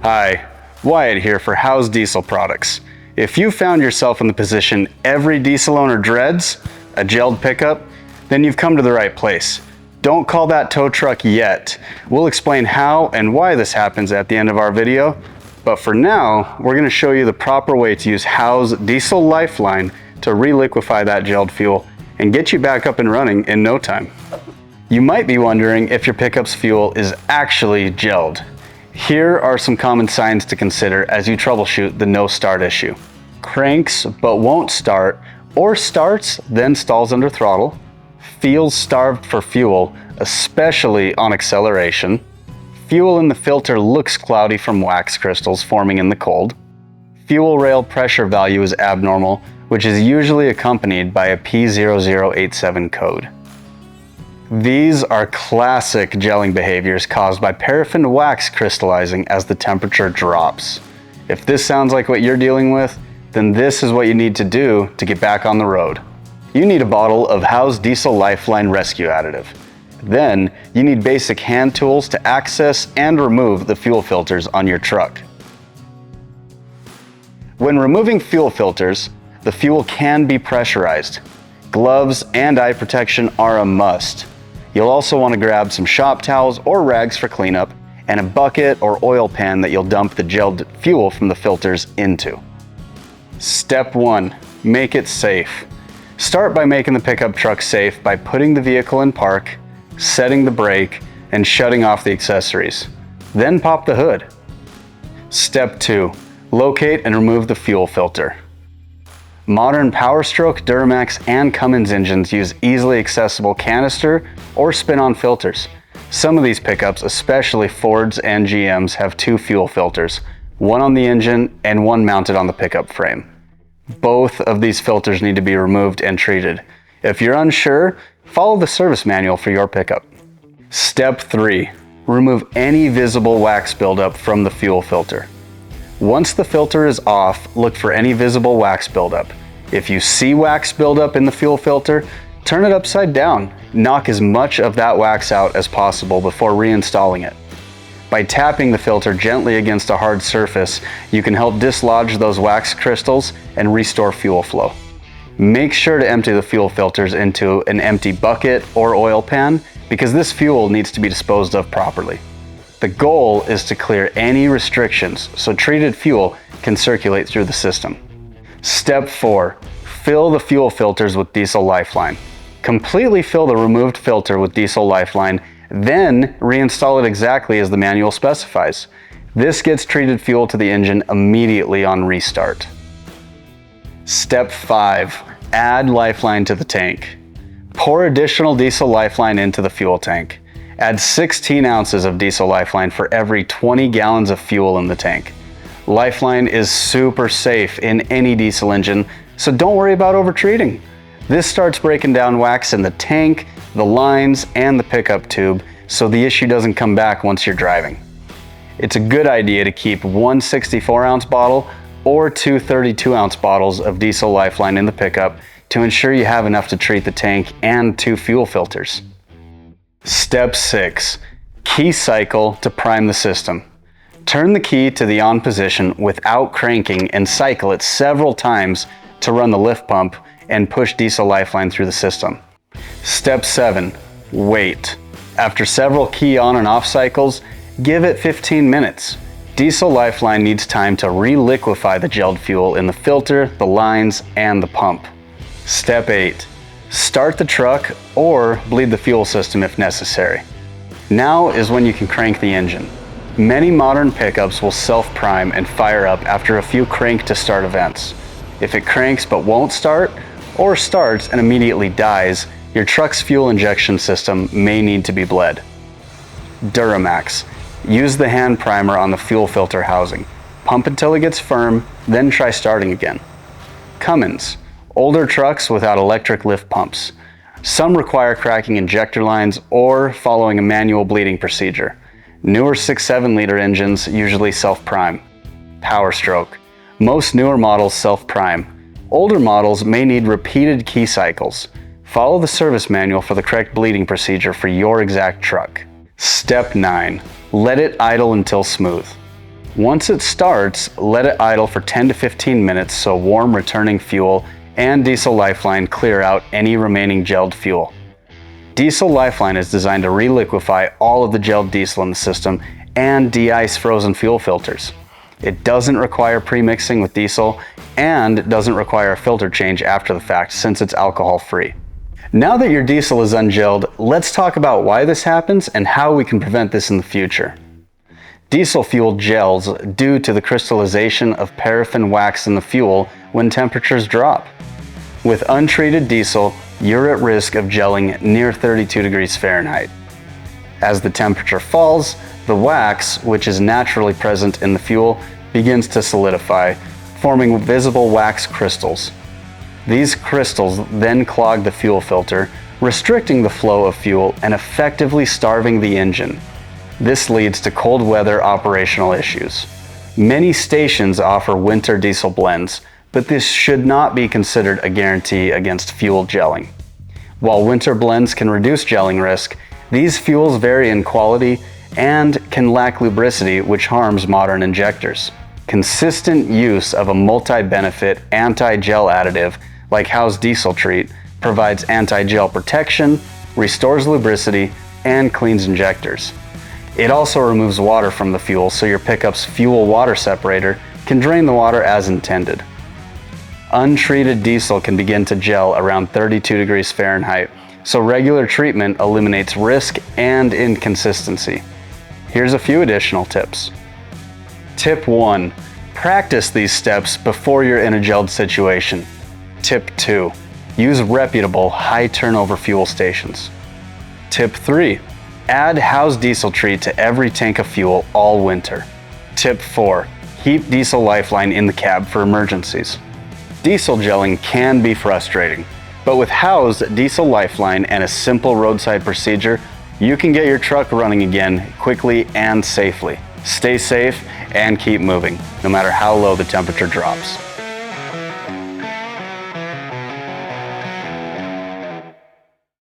Hi, Wyatt here for Howes Diesel Products. If you found yourself in the position every diesel owner dreads, a gelled pickup, then you've come to the right place. Don't call that tow truck yet. We'll explain how and why this happens at the end of our video, but for now, we're going to show you the proper way to use Howes Diesel Lifeline to re-liquefy that gelled fuel and get you back up and running in no time. You might be wondering if your pickup's fuel is actually gelled. Here are some common signs to consider as you troubleshoot the no start issue. Cranks but won't start, or starts then stalls under throttle. Feels starved for fuel, especially on acceleration. Fuel in the filter looks cloudy from wax crystals forming in the cold. Fuel rail pressure value is abnormal, which is usually accompanied by a P0087 code. These are classic gelling behaviors caused by paraffin wax crystallizing as the temperature drops. If this sounds like what you're dealing with, then this is what you need to do to get back on the road. You need a bottle of Howes Diesel Lifeline Rescue Additive. Then, you need basic hand tools to access and remove the fuel filters on your truck. When removing fuel filters, the fuel can be pressurized. Gloves and eye protection are a must. You'll also want to grab some shop towels or rags for cleanup and a bucket or oil pan that you'll dump the gelled fuel from the filters into. Step 1. Make it safe. Start by making the pickup truck safe by putting the vehicle in park, setting the brake, and shutting off the accessories. Then pop the hood. Step 2. Locate and remove the fuel filter. Modern Powerstroke, Duramax, and Cummins engines use easily accessible canister or spin-on filters. Some of these pickups, especially Fords and GMs, have two fuel filters, one on the engine and one mounted on the pickup frame. Both of these filters need to be removed and treated. If you're unsure, follow the service manual for your pickup. Step 3. Remove any visible wax buildup from the fuel filter. Once the filter is off, look for any visible wax buildup. If you see wax buildup in the fuel filter, turn it upside down. Knock as much of that wax out as possible before reinstalling it. By tapping the filter gently against a hard surface, you can help dislodge those wax crystals and restore fuel flow. Make sure to empty the fuel filters into an empty bucket or oil pan because this fuel needs to be disposed of properly. The goal is to clear any restrictions so treated fuel can circulate through the system. Step 4. Fill the fuel filters with Diesel Lifeline. Completely fill the removed filter with Diesel Lifeline, then reinstall it exactly as the manual specifies. This gets treated fuel to the engine immediately on restart. Step 5. Add Lifeline to the tank. Pour additional Diesel Lifeline into the fuel tank. Add 16 ounces of Diesel Lifeline for every 20 gallons of fuel in the tank. Lifeline is super safe in any diesel engine, so don't worry about overtreating. This starts breaking down wax in the tank, the lines, and the pickup tube, so the issue doesn't come back once you're driving. It's a good idea to keep one 64-ounce bottle or two 32-ounce bottles of Diesel Lifeline in the pickup to ensure you have enough to treat the tank and two fuel filters. Step 6. Key cycle to prime the system. Turn the key to the on position without cranking and cycle it several times to run the lift pump and push Diesel Lifeline through the system. Step 7. Wait. After several key on and off cycles, give it 15 minutes. Diesel Lifeline needs time to re-liquefy the gelled fuel in the filter, the lines, and the pump. Step 8. Start the truck or bleed the fuel system if necessary. Now is when you can crank the engine. Many modern pickups will self-prime and fire up after a few crank to start events. If it cranks but won't start, or starts and immediately dies, your truck's fuel injection system may need to be bled. Duramax. Use the hand primer on the fuel filter housing. Pump until it gets firm, then try starting again. Cummins. Older trucks without electric lift pumps. Some require cracking injector lines or following a manual bleeding procedure. Newer 6-7 liter engines usually self-prime. Powerstroke. Most newer models self-prime. Older models may need repeated key cycles. Follow the service manual for the correct bleeding procedure for your exact truck. Step 9. Let it idle until smooth. Once it starts, let it idle for 10 to 15 minutes so warm returning fuel and Diesel Lifeline clear out any remaining gelled fuel. Diesel Lifeline is designed to re-liquefy all of the gelled diesel in the system and de-ice frozen fuel filters. It doesn't require pre-mixing with diesel and doesn't require a filter change after the fact since it's alcohol-free. Now that your diesel is ungelled, let's talk about why this happens and how we can prevent this in the future. Diesel fuel gels due to the crystallization of paraffin wax in the fuel when temperatures drop. With untreated diesel, you're at risk of gelling near 32 degrees Fahrenheit. As the temperature falls, the wax, which is naturally present in the fuel, begins to solidify, forming visible wax crystals. These crystals then clog the fuel filter, restricting the flow of fuel and effectively starving the engine. This leads to cold weather operational issues. Many stations offer winter diesel blends, but this should not be considered a guarantee against fuel gelling. While winter blends can reduce gelling risk, these fuels vary in quality and can lack lubricity, which harms modern injectors. Consistent use of a multi-benefit anti-gel additive like Howes Diesel Treat provides anti-gel protection, restores lubricity, and cleans injectors. It also removes water from the fuel so your pickup's fuel water separator can drain the water as intended. Untreated diesel can begin to gel around 32 degrees Fahrenheit, so regular treatment eliminates risk and inconsistency. Here's a few additional tips. Tip 1. Practice these steps before you're in a gelled situation. Tip 2. Use reputable, high turnover fuel stations. Tip 3. Add Howes Diesel Treat to every tank of fuel all winter. Tip 4. Keep Diesel Lifeline in the cab for emergencies. Diesel gelling can be frustrating, but with Howes Diesel Lifeline and a simple roadside procedure, you can get your truck running again quickly and safely. Stay safe and keep moving, no matter how low the temperature drops.